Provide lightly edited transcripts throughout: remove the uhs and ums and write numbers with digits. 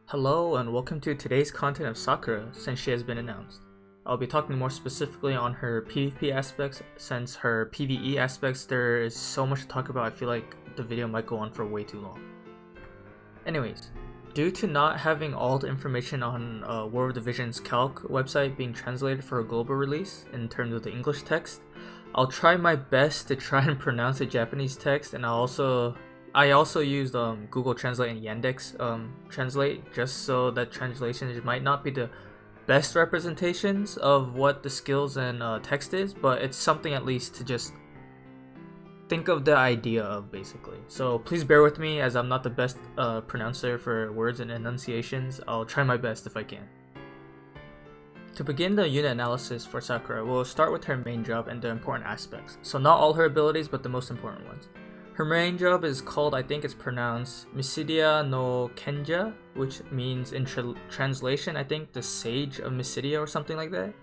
Hello and welcome to today's content of Sakura since she has been announced. I'll be talking more specifically on her PvP aspects since her PvE aspects there is so much to talk about. I feel like the video might go on for way too long. Anyways, due to not having all the information on War of the Visions Calc website being translated for a global release in terms of the English text, I'll try my best to try and pronounce the Japanese text, and I also used Google Translate and Yandex Translate just so that translations might not be the best representations of what the skills and text is, but it's something at least to just think of the idea of, basically. So please bear with me as I'm not the best pronouncer for words and enunciations. I'll try my best if I can. To begin the unit analysis for Sakura, we'll start with her main job and the important aspects. So not all her abilities, but the most important ones. Her main job is called, I think it's pronounced Mysidia no Kenja, which means in translation, I think the Sage of Mysidia or something like that.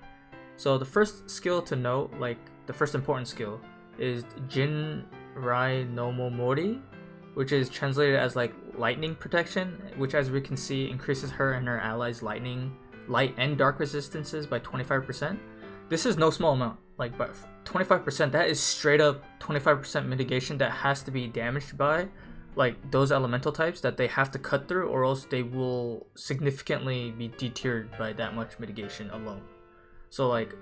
So the first skill to note, like the first important skill, is Jinrai no Momori, which is translated as like lightning protection, which as we can see increases her and her allies' light and dark resistances by 25%. This is no small amount, like but 25%, that is straight up 25% mitigation that has to be damaged by like those elemental types that they have to cut through, or else they will significantly be deterred by that much mitigation alone. So like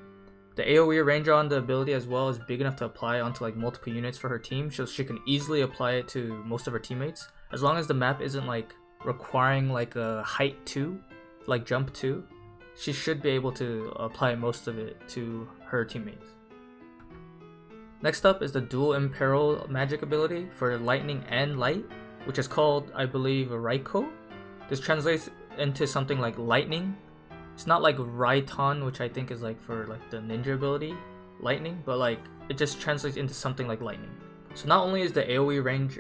the AoE range on the ability as well is big enough to apply onto like multiple units for her team, so she can easily apply it to most of her teammates as long as the map isn't like requiring like a height 2, like jump 2. She should be able to apply most of it to her teammates. Next up is the dual imperil magic ability for lightning and light, which is called, I believe, Raiko. This translates into something like lightning. It's not like Raiton, which I think is like for like the ninja ability, lightning, but like it just translates into something like lightning. So not only is the AoE range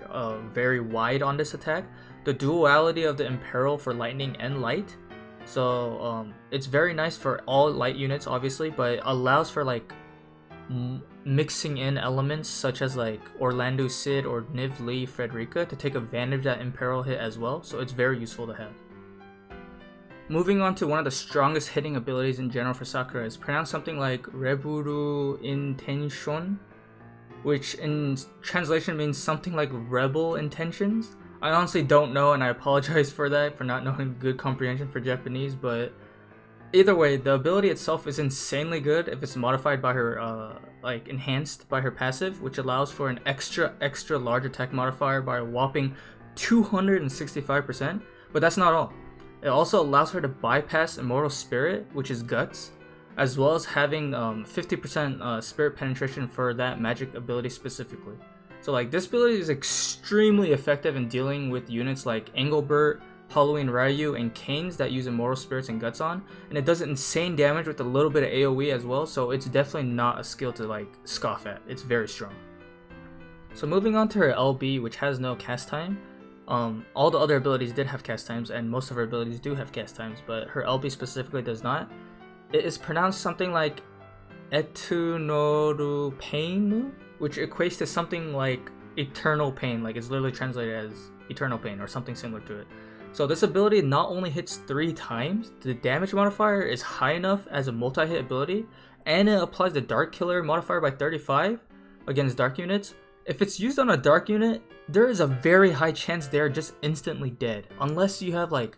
very wide on this attack, the duality of the imperil for lightning and light, so it's very nice for all light units obviously, but it allows for like mixing in elements such as like Orlando Sid or Niv Lee Frederica to take advantage of that imperil hit as well, so it's very useful to have. Moving on to one of the strongest hitting abilities in general for Sakura is pronounced something like Reburu Intention, which in translation means something like rebel intentions. I honestly don't know, and I apologize for that, for not knowing good comprehension for Japanese, but either way, the ability itself is insanely good if it's modified by her, like enhanced by her passive, which allows for an extra large attack modifier by a whopping 265%, but that's not all. It also allows her to bypass Immortal Spirit, which is Guts, as well as having 50% Spirit Penetration for that magic ability specifically. So like this ability is extremely effective in dealing with units like Engelbert, Halloween Ryu, and Canes that use Immortal Spirits and Guts on, and it does insane damage with a little bit of AoE as well, so it's definitely not a skill to like scoff at. It's very strong. So moving on to her LB, which has no cast time. All the other abilities did have cast times, and most of her abilities do have cast times, but her LB specifically does not. It is pronounced something like Etunoru Pain, which equates to something like eternal pain, like it's literally translated as eternal pain or something similar to it. So this ability not only hits 3 times, the damage modifier is high enough as a multi-hit ability, and it applies the Dark Killer modifier by 35 against dark units. If it's used on a dark unit, there is a very high chance they're just instantly dead, unless you have like,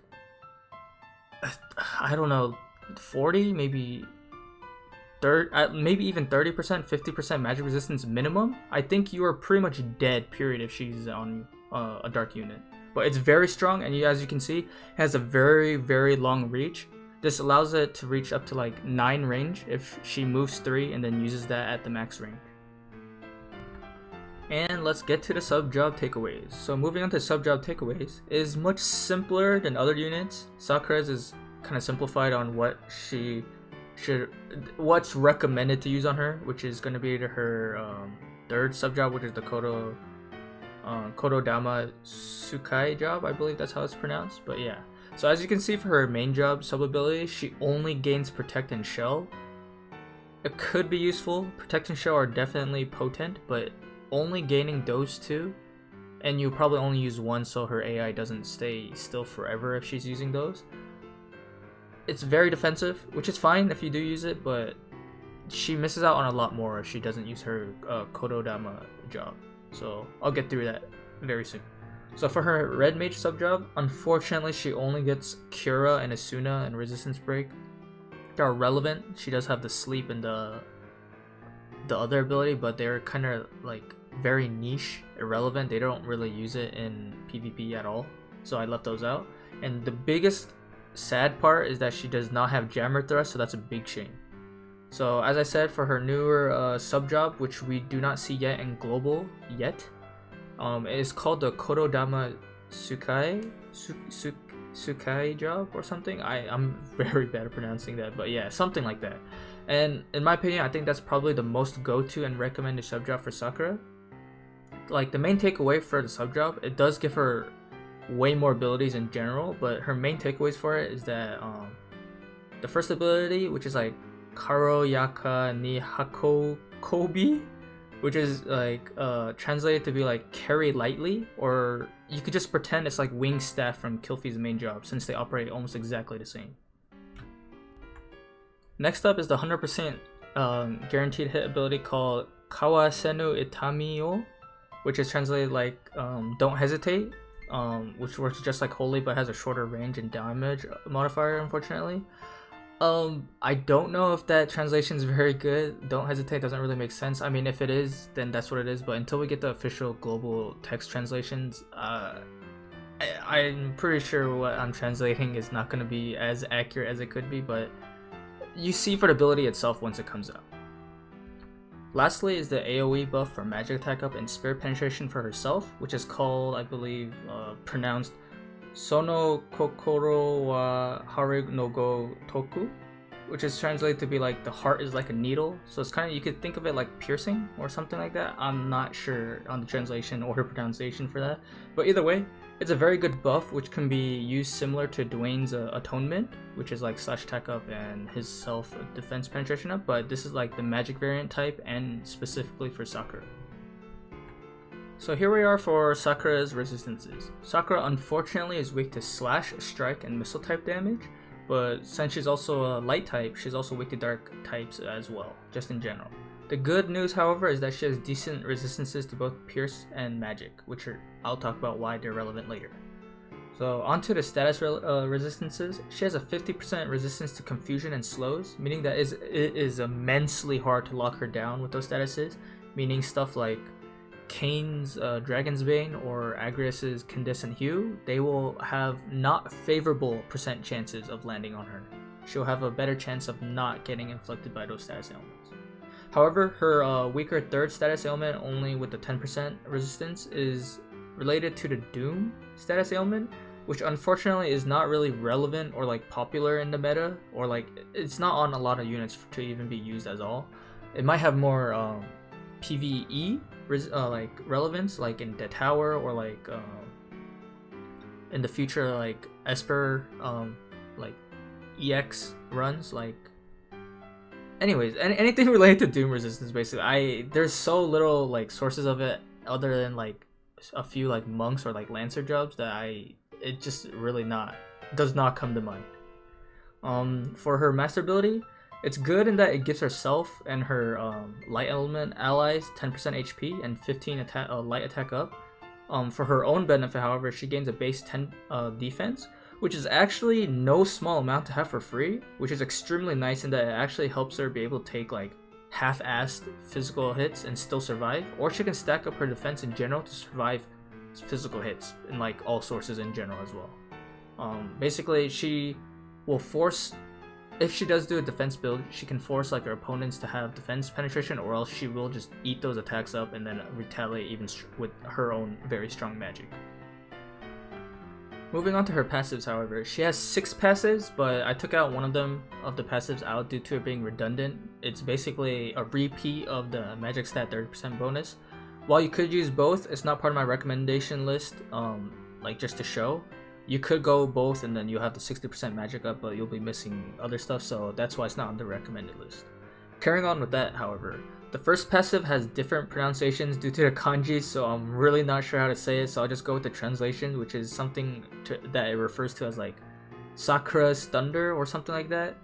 I don't know, 40, maybe 30, maybe even 30%, 50% magic resistance minimum. I think you are pretty much dead, period, if she's on a dark unit. But it's very strong, and as you can see, it has a very long reach. This allows it to reach up to like 9 range if she moves 3 and then uses that at the max range. And let's get to the sub-job takeaways. So moving on to sub-job takeaways, it is much simpler than other units. Sakura's is kind of simplified on what's recommended to use on her, which is going to be her third sub-job, which is the Kododama Tsukai job, I believe that's how it's pronounced, but yeah. So as you can see for her main job sub-ability, she only gains Protect and Shell. It could be useful. Protect and Shell are definitely potent, but only gaining those two and you probably only use one so her AI doesn't stay still forever if she's using those. It's very defensive, which is fine if you do use it, but she misses out on a lot more if she doesn't use her Kododama job. So I'll get through that very soon. So for her red mage sub job, unfortunately she only gets Cura and Asuna and resistance break. They are relevant. She does have the sleep and the other ability, but they're kind of like very niche, irrelevant. They don't really use it in PvP at all, so I left those out. And the biggest sad part is that she does not have jammer thrust, so that's a big shame. So as I said, for her newer sub job, which we do not see yet in global yet, it is called the Kododama Sukai job or something. I'm very bad at pronouncing that, but yeah, something like that. And in my opinion, I think that's probably the most go-to and recommended sub job for Sakura. Like the main takeaway for the sub job, it does give her way more abilities in general, but her main takeaways for it is that the first ability, which is like Karo Yaka ni Hako Kobi, which is like translated to be like carry lightly, or you could just pretend it's like wing staff from Kilfi's main job, since they operate almost exactly the same. Next up is the 100% guaranteed hit ability called Kawasenu Itamio, which is translated like don't hesitate, which works just like Holy but has a shorter range and damage modifier, unfortunately. I don't know if that translation is very good. Don't hesitate doesn't really make sense. I mean, if it is, then that's what it is, but until we get the official global text translations, I'm pretty sure what I'm translating is not going to be as accurate as it could be, but you see for the ability itself once it comes out. Lastly is the AoE buff for magic attack up and spirit penetration for herself, which is called, I believe, pronounced Sono Kokoro wa Haru no go Toku, which is translated to be like the heart is like a needle. So it's kind of, you could think of it like piercing or something like that. I'm not sure on the translation or pronunciation for that, but either way, it's a very good buff which can be used similar to Dwayne's Atonement, which is like slash attack up and his self defense penetration up, but this is like the magic variant type and specifically for Sakura. So here we are for Sakura's resistances. Sakura unfortunately is weak to slash, strike, and missile type damage, but since she's also a light type, she's also weak to dark types as well, just in general. The good news, however, is that she has decent resistances to both pierce and magic, which I'll talk about why they're relevant later. So onto the status resistances. She has a 50% resistance to confusion and slows, meaning that it is immensely hard to lock her down with those statuses, meaning stuff like Kane's Dragon's Bane or Agrias's Condescent Hue, they will have not favorable percent chances of landing on her. She'll have a better chance of not getting inflicted by those status ailments. However, her weaker third status ailment, only with the 10% resistance, is related to the Doom status ailment, which unfortunately is not really relevant or like popular in the meta, or like it's not on a lot of units to even be used at all. It might have more PvE like relevance, like in the tower, or like in the future, like Esper like EX runs, like anyways, anything related to Doom resistance basically. There's so little like sources of it other than like a few like monks or like lancer jobs that it just really does not come to mind. For her master ability, it's good in that it gives herself and her light element allies 10% HP and 15 light attack up. For her own benefit, however, she gains a base 10 defense, which is actually no small amount to have for free, which is extremely nice in that it actually helps her be able to take like half-assed physical hits and still survive, or she can stack up her defense in general to survive physical hits in like all sources in general as well. Basically, she will force, if she does do a defense build, she can force like her opponents to have defense penetration, or else she will just eat those attacks up and then retaliate even with her own very strong magic. Moving on to her passives, however, she has 6 passives, but I took out one of them of the passives out due to it being redundant. It's basically a repeat of the magic stat 30% bonus. While you could use both, it's not part of my recommendation list, like just to show. You could go both and then you'll have the 60% magic up, but you'll be missing other stuff, so that's why it's not on the recommended list. Carrying on with that, however, The first passive has different pronunciations due to the kanji, so I'm really not sure how to say it, so I'll just go with the translation, which is something that it refers to as like Sakura's thunder or something like that.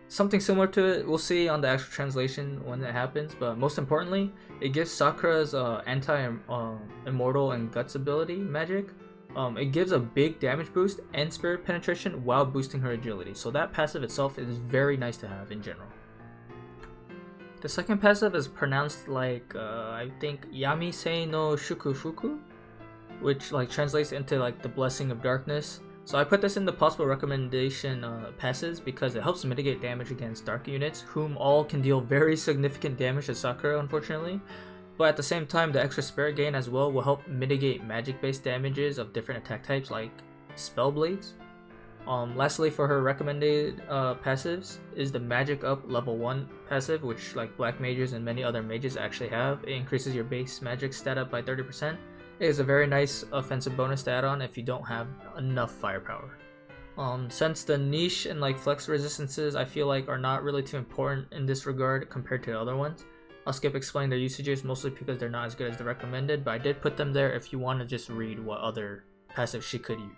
Something similar to it. We'll see on the actual translation when it happens, but most importantly, it gives Sakura's anti-immortal and guts ability magic. It gives a big damage boost and spirit penetration while boosting her agility, so that passive itself is very nice to have in general. The second passive is pronounced like, I think, Yamisei no Shukufuku, which like translates into like the blessing of darkness. So I put this in the possible recommendation passes because it helps mitigate damage against dark units, whom all can deal very significant damage to Sakura, unfortunately. But at the same time, the extra spirit gain as well will help mitigate magic-based damages of different attack types like spell blades. Lastly, for her recommended passives is the Magic Up level 1 passive, which like black mages and many other mages actually have. It increases your base magic stat up by 30%. It is a very nice offensive bonus to add on if you don't have enough firepower. Since the niche and like flex resistances I feel like are not really too important in this regard compared to the other ones, I'll skip explaining their usages mostly because they're not as good as the recommended, but I did put them there if you want to just read what other passives she could use.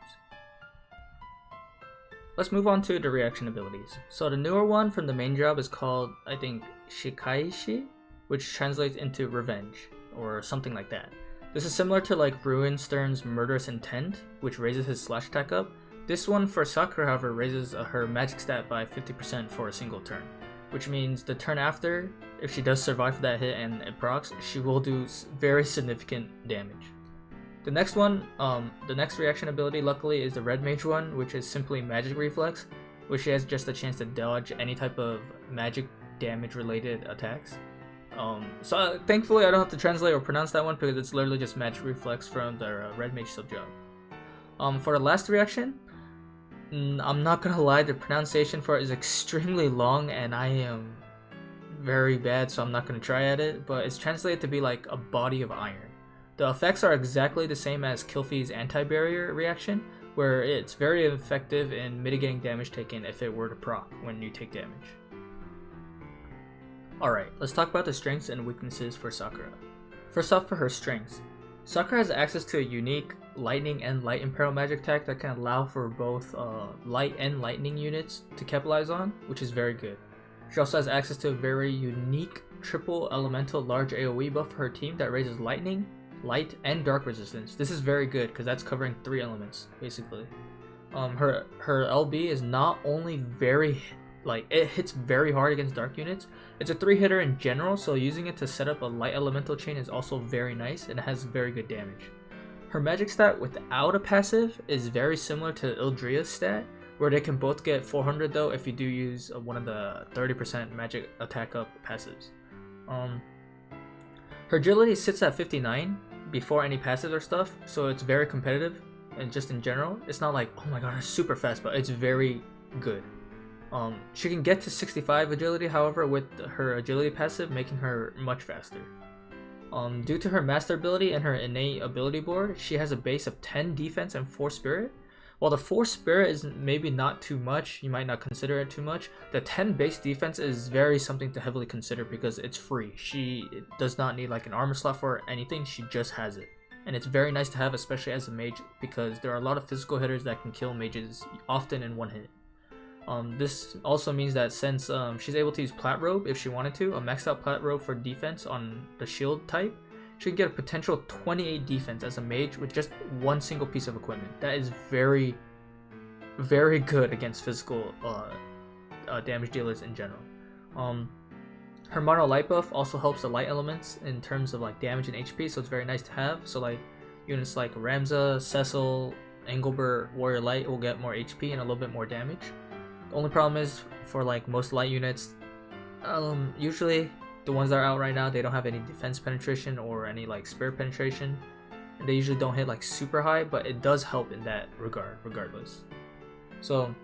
Let's move on to the reaction abilities. So the newer one from the main job is called, I think, Shikaishi, which translates into revenge or something like that. This is similar to like Ruinstern's murderous intent, which raises his slash attack up. This one for Sakura, however, raises her magic stat by 50% for a single turn, which means the turn after, if she does survive that hit and it procs, she will do very significant damage. The next one, the next reaction ability, luckily, is the Red Mage one, which is simply Magic Reflex, which she has just a chance to dodge any type of magic damage related attacks. So thankfully I don't have to translate or pronounce that one because it's literally just Magic Reflex from the Red Mage subjob. For the last reaction, I'm not gonna lie, the pronunciation for it is extremely long and I am very bad, so I'm not gonna try at it, but it's translated to be like a body of iron. The effects are exactly the same as Kilfi's anti-barrier reaction, where it's very effective in mitigating damage taken if it were to proc when you take damage. Alright, let's talk about the strengths and weaknesses for Sakura. First off, for her strengths. Sakura has access to a unique lightning and light imperial magic attack that can allow for both light and lightning units to capitalize on, which is very good. She also has access to a very unique triple elemental large AoE buff for her team that raises lightning, light, and dark resistance. This is very good because that's covering 3 elements basically. Her LB is not only very it hits very hard against dark units. It's a 3-hitter in general, so using it to set up a light elemental chain is also very nice and it has very good damage. Her magic stat without a passive is very similar to Ildria's stat, where they can both get 400 though if you do use one of the 30% magic attack up passives. Her agility sits at 59 before any passives or stuff, so it's very competitive, and just in general, it's not like, oh my god, it's super fast, but it's very good. She can get to 65 agility, however, with her agility passive, making her much faster. Due to her master ability and her innate ability board, she has a base of 10 defense and 4 spirit. While the 4 spirit is maybe not too much, you might not consider it too much, the 10 base defense is very something to heavily consider because it's free. She does not need like an armor slot for anything, she just has it. And it's very nice to have, especially as a mage, because there are a lot of physical hitters that can kill mages often in one hit. This also means that since she's able to use Plat Robe if she wanted to, a maxed out Plat Robe for defense on the shield type, she can get a potential 28 defense as a mage with just one single piece of equipment. That is very, very good against physical damage dealers in general. Her mono light buff also helps the light elements in terms of like damage and HP, so it's very nice to have. So like units like Ramza, Cecil, Engelbert, Warrior Light will get more HP and a little bit more damage. The only problem is for like most light units, usually the ones that are out right now, they don't have any defense penetration or any like spirit penetration, and they usually don't hit like super high, but it does help in that regard regardless. So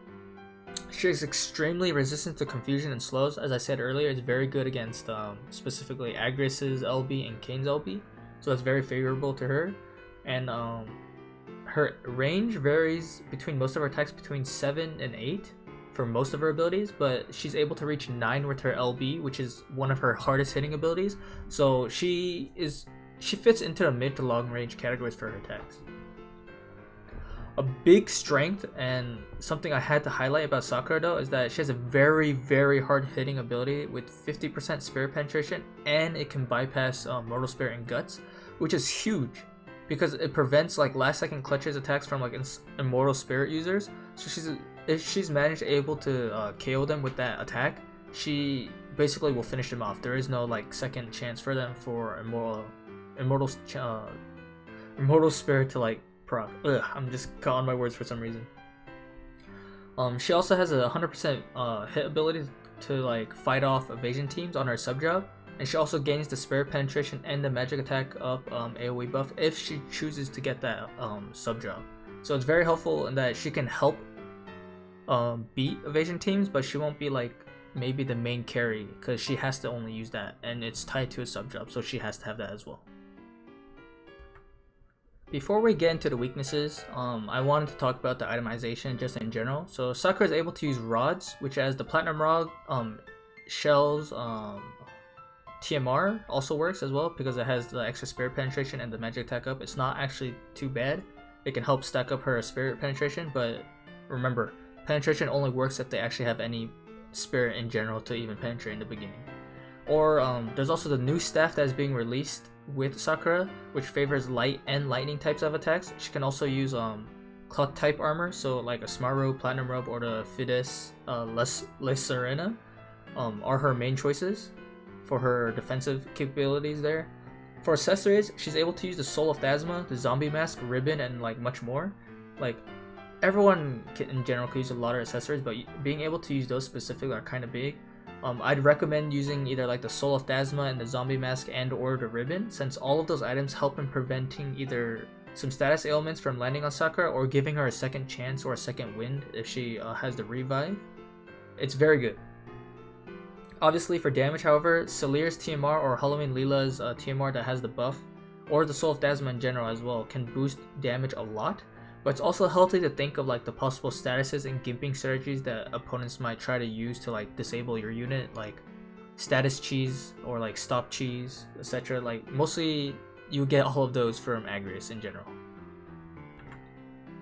she is extremely resistant to confusion and slows. As I said earlier, it's very good against specifically Agris's LB and Kane's LB, so that's very favorable to her. And her range varies between most of her attacks between 7 and 8 for most of her abilities, but she's able to reach 9 with her LB, which is one of her hardest hitting abilities. So she fits into the mid to long range categories for her attacks. A big strength and something I had to highlight about Sakura though is that she has a very, very hard hitting ability with 50% spirit penetration, and it can bypass Mortal Spirit and Guts, which is huge because it prevents like last second clutches attacks from like Immortal Spirit users. So if she's managed able to KO them with that attack, she basically will finish them off. There is no like second chance for them for Immortal Spirit to like proc. I'm just caught on my words for some reason. She also has a 100% hit ability to like fight off evasion teams on her sub job, and she also gains the spirit penetration and the magic attack up AoE buff if she chooses to get that sub job. So it's very helpful in that she can help beat evasion teams, but she won't be like maybe the main carry because she has to only use that, and it's tied to a sub job, so she has to have that as well. Before we get into the weaknesses, I wanted to talk about the itemization just in general. So Sakura is able to use rods, which as the platinum rod, shells, TMR also works as well because it has the extra spirit penetration and the magic attack up. It's not actually too bad. It can help stack up her spirit penetration, but remember, penetration only works if they actually have any spirit in general to even penetrate in the beginning. Or there's also the new staff that is being released with Sakura, which favors light and lightning types of attacks. She can also use cloth type armor, so like a smart robe, platinum robe, or the Fides Les Serena are her main choices for her defensive capabilities there. For accessories, she's able to use the Soul of Phasma, the zombie mask, ribbon, and like much more. Like everyone in general could use a lot of accessories, but being able to use those specifically are kind of big. I'd recommend using either like the Soul of Phasma and the zombie mask and or the ribbon, since all of those items help in preventing either some status ailments from landing on Sakura or giving her a second chance or a second wind if she has the revive. It's very good. Obviously for damage, however, Celier's TMR or Halloween Leela's TMR that has the buff, or the Soul of Phasma in general as well, can boost damage a lot. But it's also healthy to think of like the possible statuses and gimping strategies that opponents might try to use to like disable your unit, like status cheese or like stop cheese, etc. Like mostly you get all of those from Agrius in general.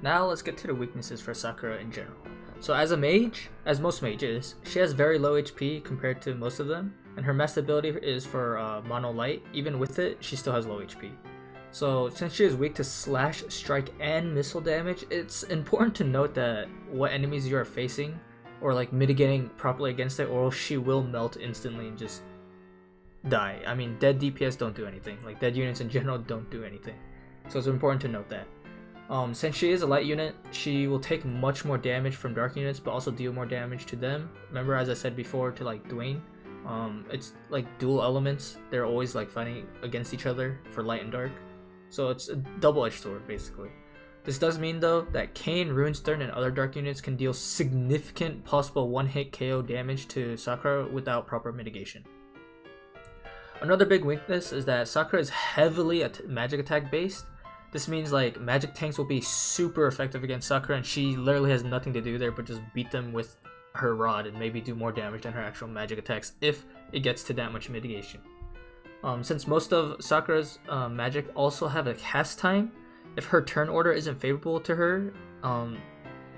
Now let's get to the weaknesses for Sakura in general. So as a mage, as most mages, she has very low HP compared to most of them, and her master ability is for mono light. Even with it, she still has low HP. So since she is weak to slash, strike, and missile damage, it's important to note that what enemies you are facing or like mitigating properly against it, or she will melt instantly and just die. I mean, dead DPS don't do anything. Like dead units in general don't do anything. So it's important to note that. Since she is a light unit, she will take much more damage from dark units, but also deal more damage to them. Remember, as I said before, to like Dwayne, it's like dual elements. They're always like fighting against each other for light and dark. So it's a double-edged sword, basically. This does mean, though, that Kain, Runestern, and other dark units can deal significant possible one-hit KO damage to Sakura without proper mitigation. Another big weakness is that Sakura is heavily magic attack based. This means like magic tanks will be super effective against Sakura, and she literally has nothing to do there but just beat them with her rod and maybe do more damage than her actual magic attacks if it gets to that much mitigation. Since most of Sakura's magic also have a cast time, if her turn order isn't favorable to her,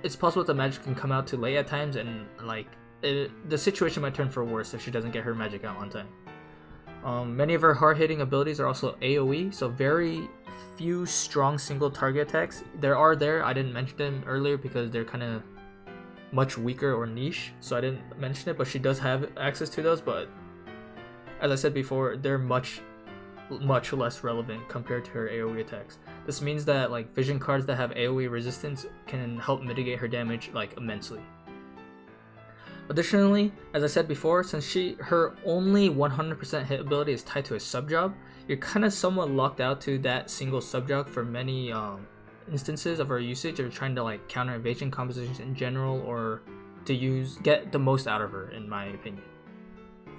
it's possible that the magic can come out too late at times, and like the situation might turn for worse if she doesn't get her magic out on time. Many of her hard-hitting abilities are also AoE, so very few strong single target attacks. I didn't mention them earlier because they're kind of much weaker or niche, so I didn't mention it, but she does have access to those, but as I said before, they're much less relevant compared to her AoE attacks. This means that like vision cards that have AoE resistance can help mitigate her damage like immensely. Additionally, as I said before, since her only 100% hit ability is tied to a sub job, you're kind of somewhat locked out to that single sub job for many instances of her usage, or trying to like counter evasion compositions in general, or to get the most out of her, in my opinion.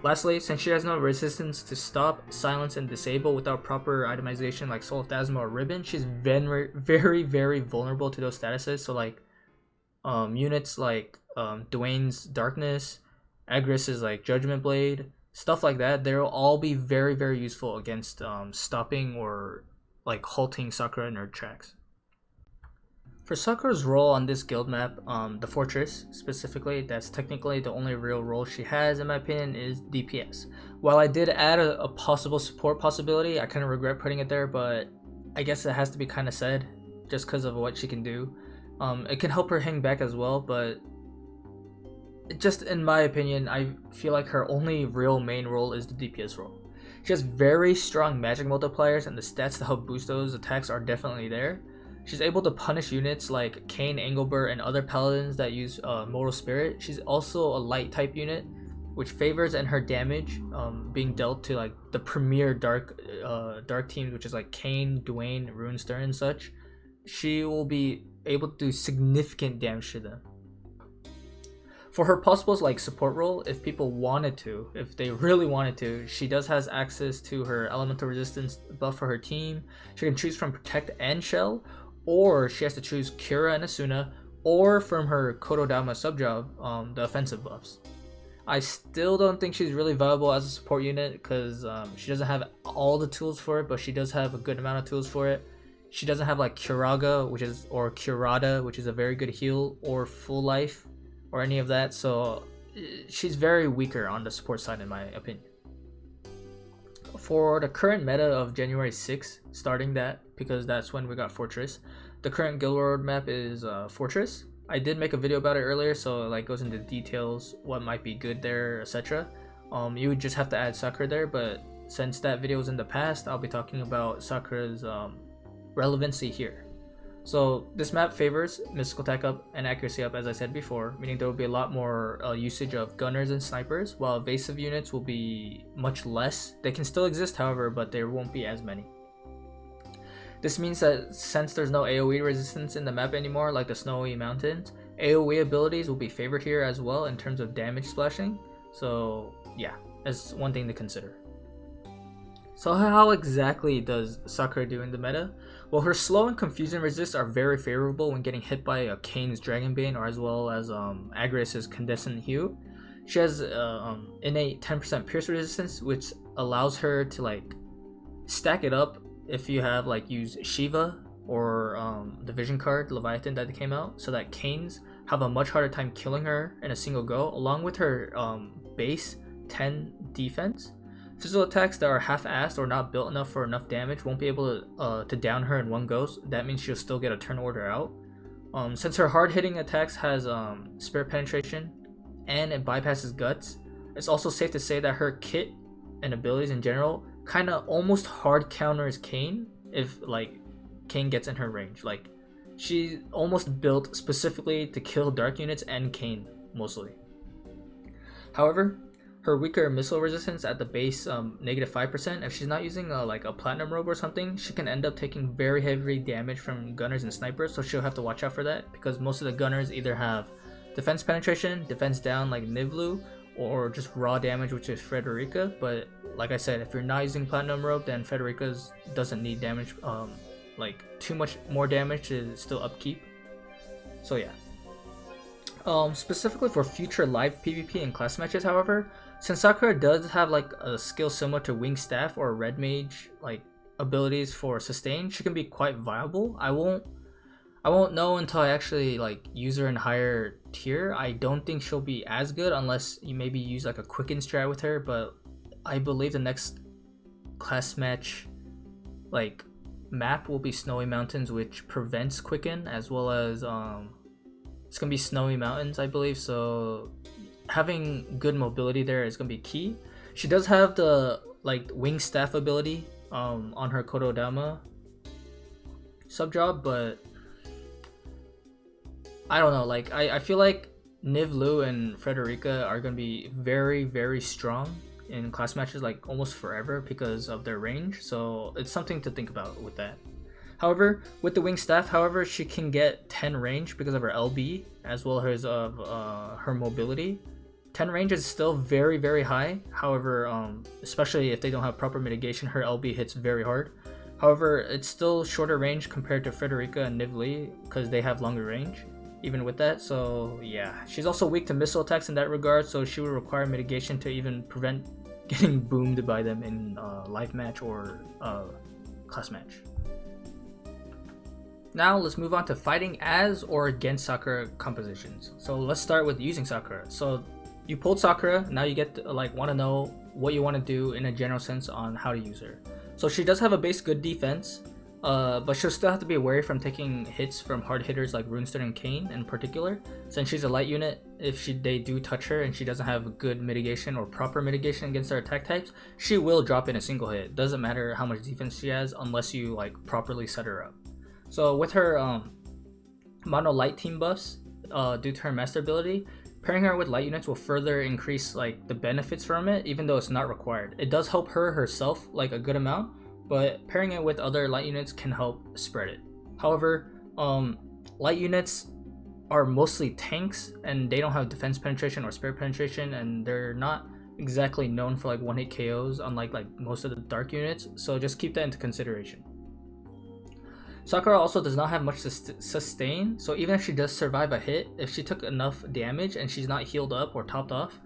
Lastly, since she has no resistance to stop, silence, and disable without proper itemization like Soul of Phasma or Ribbon, she's very, very, very vulnerable to those statuses. So like, Units like Dwayne's Darkness, Agris's like Judgment Blade, stuff like that. They'll all be very very useful against stopping or like halting Sakura in her tracks. For Sakura's role on this guild map, the Fortress specifically, that's technically the only real role she has in my opinion, is DPS. While I did add a possible support possibility, I kind of regret putting it there, but I guess it has to be kind of said just because of what she can do. It can help her hang back as well, but just in my opinion, I feel like her only real main role is the DPS role. She has very strong magic multipliers, and the stats to help boost those attacks are definitely there. She's able to punish units like Kane, Engelbert, and other paladins that use Mortal Spirit. She's also a light type unit, which favors in her damage being dealt to like the premier dark teams, which is like Kane, Dwayne, Runestern, and such. She will be able to do significant damage to them. For her possibles like support role, if people wanted to, if they really wanted to, she does has access to her elemental resistance buff for her team. She can choose from Protect and Shell, or she has to choose Cura and Asuna, or from her Kododama subjob, the offensive buffs. I still don't think she's really viable as a support unit because she doesn't have all the tools for it, but she does have a good amount of tools for it. She doesn't have like Curaga, or Curada, which is a very good heal, or Full Life, or any of that, so she's very weaker on the support side in my opinion. For the current meta of January 6th, starting that, because that's when we got Fortress, the current guild world map is Fortress. I did make a video about it earlier, so it like goes into details, what might be good there, etc. You would just have to add Sakura there, but since that video was in the past, I'll be talking about Sakura's relevancy here. So this map favors mystical attack up and accuracy up, as I said before, meaning there will be a lot more usage of gunners and snipers, while evasive units will be much less. They can still exist, however, but there won't be as many. This means that since there's no AoE resistance in the map anymore, like the Snowy Mountains, AoE abilities will be favored here as well in terms of damage splashing. So yeah, that's one thing to consider. So how exactly does Sakura do in the meta? Well, her slow and confusion resist are very favorable when getting hit by Kane's Dragonbane, or as well as Agris's Condescent Hue. She has innate 10% pierce resistance, which allows her to like stack it up if you have like use Shiva or the Vision card Leviathan that came out, so that Kane's have a much harder time killing her in a single go, along with her base 10 defense. Physical attacks that are half-assed or not built enough for enough damage won't be able to down her in one go. That means she'll still get a turn order out. Since her hard-hitting attacks has Spirit Penetration and it bypasses Guts, it's also safe to say that her kit and abilities in general kind of almost hard counters Kane if like Kane gets in her range. Like she's almost built specifically to kill dark units and Kane mostly. However, her weaker missile resistance at the base -5%, if she's not using like a platinum robe or something, she can end up taking very heavy damage from gunners and snipers, so she'll have to watch out for that, because most of the gunners either have defense penetration, defense down like Nivlu, or just raw damage, which is Frederica. But like I said, if you're not using platinum robe, then Frederica's doesn't need damage, like too much more damage to still upkeep. So yeah. Specifically for future live PvP and class matches, however, since Sakura does have like a skill similar to Wing Staff or Red Mage like abilities for sustain, she can be quite viable. I won't know until I actually like use her in higher tier. I don't think she'll be as good unless you maybe use like a Quicken strat with her, but I believe the next class match like map will be Snowy Mountains, which prevents Quicken, as well as it's gonna be Snowy Mountains, I believe, so having good mobility there is gonna be key. She does have the like Wing Staff ability on her Kododama subjob, but I don't know, like I feel like Nivlu and Frederica are gonna be very very strong in class matches like almost forever because of their range, so it's something to think about with that. However, with the Wing Staff, however, she can get 10 range because of her LB, as well as of her mobility. 10 range is still very, very high. However, especially if they don't have proper mitigation, her LB hits very hard. However, it's still shorter range compared to Frederica and Nivli because they have longer range. even with that. So yeah, she's also weak to missile attacks in that regard, so she would require mitigation to even prevent getting boomed by them in live match or class match. Now let's move on to fighting as or against Sakura compositions. So let's start with using Sakura. So you pulled Sakura, now you get to, want to know what you want to do in a general sense on how to use her. So she does have a base good defense, but she'll still have to be wary from taking hits from hard hitters like Runestone and Kane in particular. Since she's a light unit, if they do touch her and she doesn't have good mitigation or proper mitigation against their attack types, she will drop in a single hit. Doesn't matter how much defense she has unless you properly set her up. So with her mono light team buffs, due to her master ability, pairing her with light units will further increase the benefits from it, even though it's not required. It does help her herself a good amount, but pairing it with other light units can help spread it. However, light units are mostly tanks and they don't have defense penetration or spirit penetration, and they're not exactly known for 1-hit KOs unlike most of the dark units, so just keep that into consideration. Sakura also does not have much sustain, so even if she does survive a hit, if she took enough damage and she's not healed up or topped off,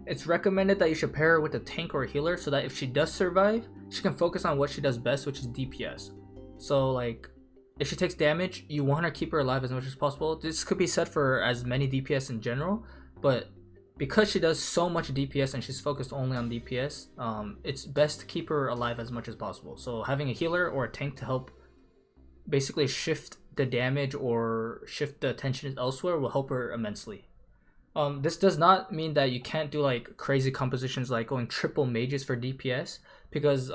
it's recommended that you should pair her with a tank or a healer so that if she does survive, she can focus on what she does best, which is DPS. So if she takes damage, you want to keep her alive as much as possible. This could be said for as many DPS in general, but because she does so much DPS and she's focused only on DPS, it's best to keep her alive as much as possible. So having a healer or a tank to help basically shift the damage or shift the attention elsewhere will help her immensely. This does not mean that you can't do crazy compositions like going triple mages for DPS, because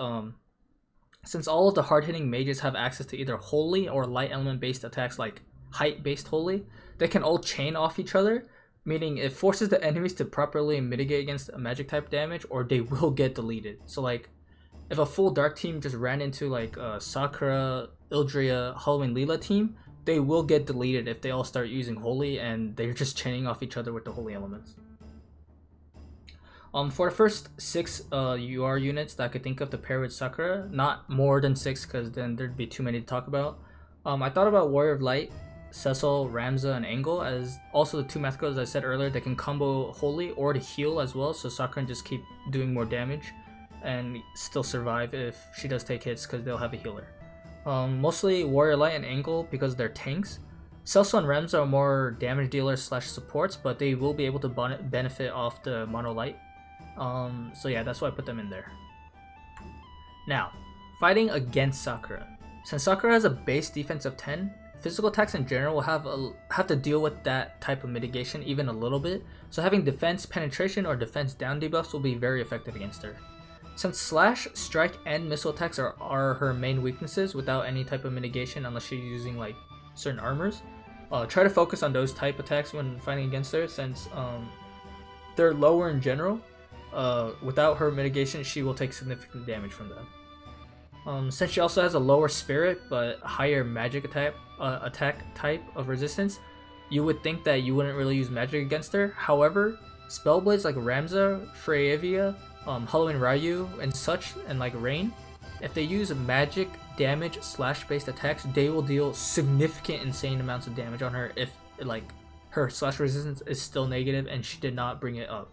since all of the hard-hitting mages have access to either holy or light element based attacks like height based holy, they can all chain off each other, meaning it forces the enemies to properly mitigate against a magic type damage or they will get deleted. So if a full dark team just ran into Sakura, Ildria, Halloween Leela team, they will get deleted if they all start using holy and they're just chaining off each other with the holy elements. For the first 6 UR units that I could think of to pair with Sakura, not more than 6 because then there'd be too many to talk about, I thought about Warrior of Light, Cecil, Ramza, and Angle as also the 2 Mathicos, as I said earlier, that can combo holy or to heal as well, so Sakura can just keep doing more damage and still survive if she does take hits because they'll have a healer. Mostly Warrior Light and Angle because they're tanks. Celso and Ramza are more damage dealers / supports, but they will be able to benefit off the mono light. So yeah, that's why I put them in there. Now, fighting against Sakura. Since Sakura has a base defense of 10, physical attacks in general will have to deal with that type of mitigation even a little bit, so having defense penetration or defense down debuffs will be very effective against her. Since slash, strike, and missile attacks are her main weaknesses without any type of mitigation unless she's using certain armors, try to focus on those type attacks when fighting against her since they're lower in general. Without her mitigation, she will take significant damage from them. Since she also has a lower spirit but higher magic attack type of resistance, you would think that you wouldn't really use magic against her. However, spellblades like Ramza, Freyavia, Halloween Ryu, and such, and Rain, if they use magic damage slash based attacks, they will deal significant insane amounts of damage on her if her slash resistance is still negative and she did not bring it up.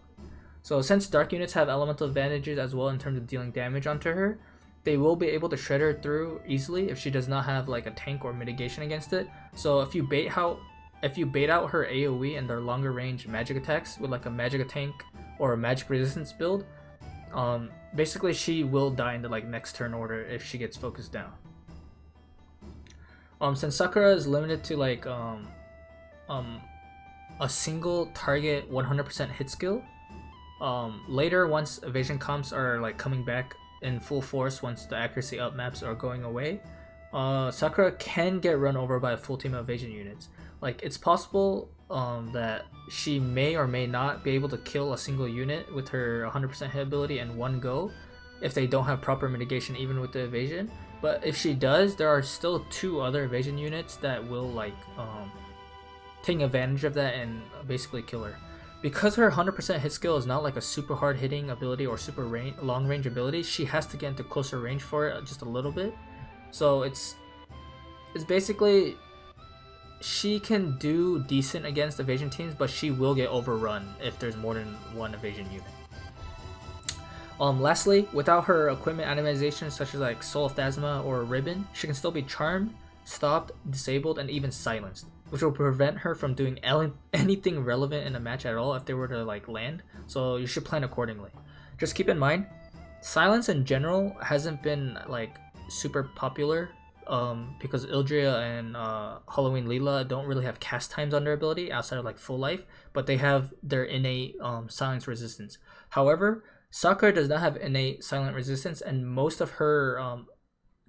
So since dark units have elemental advantages as well in terms of dealing damage onto her, they will be able to shred her through easily if she does not have a tank or mitigation against it. So if you bait out her AoE and their longer range magic attacks with a magic tank or a magic resistance build, basically she will die in the next turn order if she gets focused down. Since Sakura is limited to a single target 100% hit skill, later once evasion comps are coming back in full force, once the accuracy up maps are going away, Sakura can get run over by a full team of evasion units. It's possible that she may or may not be able to kill a single unit with her 100% hit ability in one go if they don't have proper mitigation even with the evasion. But if she does, there are still 2 other evasion units that will take advantage of that and basically kill her. Because her 100% hit skill is not a super hard hitting ability or super long range ability, she has to get into closer range for it just a little bit. So it's basically, she can do decent against evasion teams, but she will get overrun if there's more than one evasion unit. Lastly, without her equipment itemization such as like Soul of Phasma or Ribbon, she can still be charmed, stopped, disabled, and even silenced, which will prevent her from doing anything relevant in a match at all if they were to like land. So you should plan accordingly. Just keep in mind, silence in general hasn't been like super popular because Ildria and Halloween Leela don't really have cast times on their ability outside of like full life, but they have their innate silence resistance. However, Sakura does not have innate silent resistance, and most of her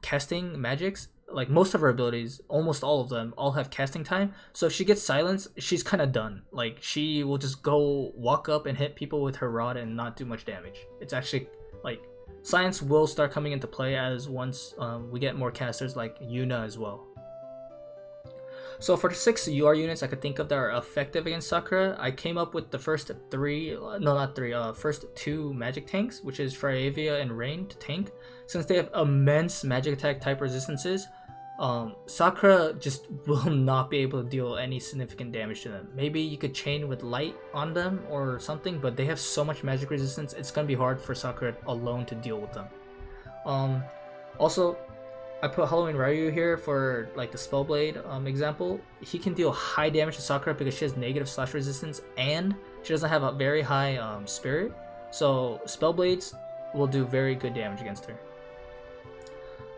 casting magics, like most of her abilities, almost all of them, all have casting time. So if she gets silence, she's kind of done. Like she will just go walk up and hit people with her rod and not do much damage. It's actually like silence will start coming into play as once we get more casters like Yuna as well. So for the 6 UR units I could think of that are effective against Sakura, I came up with the first first 2 magic tanks, which is Fryavia and Rain to tank. Since they have immense magic attack type resistances, Sakura just will not be able to deal any significant damage to them. Maybe you could chain with light on them or something, but they have so much magic resistance, it's gonna be hard for Sakura alone to deal with them. Also, I put Halloween Ryu here for like the Spellblade example. He can deal high damage to Sakura because she has negative slash resistance and she doesn't have a very high spirit. So Spellblades will do very good damage against her.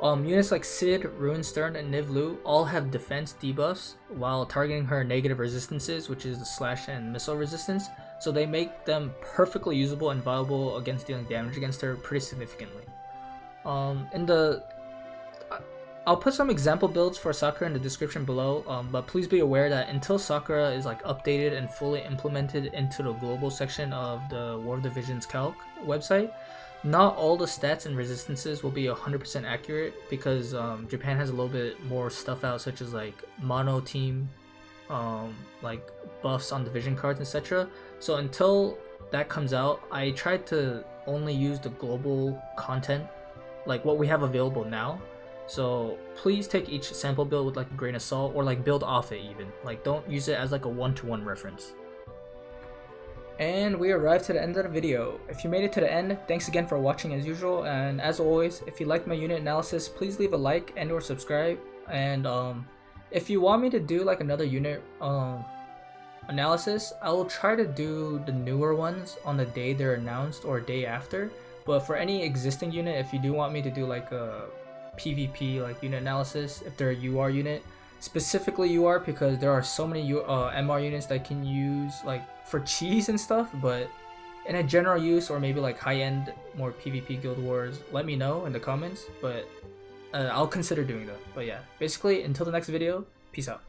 Units like Sid, Ruin Stern, and Nivlu all have defense debuffs while targeting her negative resistances, which is the slash and missile resistance. So they make them perfectly usable and viable against dealing damage against her pretty significantly. I'll put some example builds for Sakura in the description below, but please be aware that until Sakura is like updated and fully implemented into the global section of the War of the Visions calc website, not all the stats and resistances will be 100% accurate because Japan has a little bit more stuff out, such as like mono team, like buffs on division cards, etc. So until that comes out, I tried to only use the global content, like what we have available now. So please take each sample build with like a grain of salt, or like build off it even. Like don't use it as like a one-to-one reference. And we arrived to the end of the video. If you made it to the end, thanks again for watching as usual, and as always, if you liked my unit analysis, please leave a like and or subscribe. And if you want me to do like another unit analysis, I will try to do the newer ones on the day they're announced or a day after. But for any existing unit, if you do want me to do like a PvP like unit analysis, if they're a UR unit, specifically UR, because there are so many MR units that can use like for cheese and stuff, but in a general use or maybe like high-end more PvP Guild Wars, let me know in the comments, but I'll consider doing that. But yeah, basically until the next video, peace out.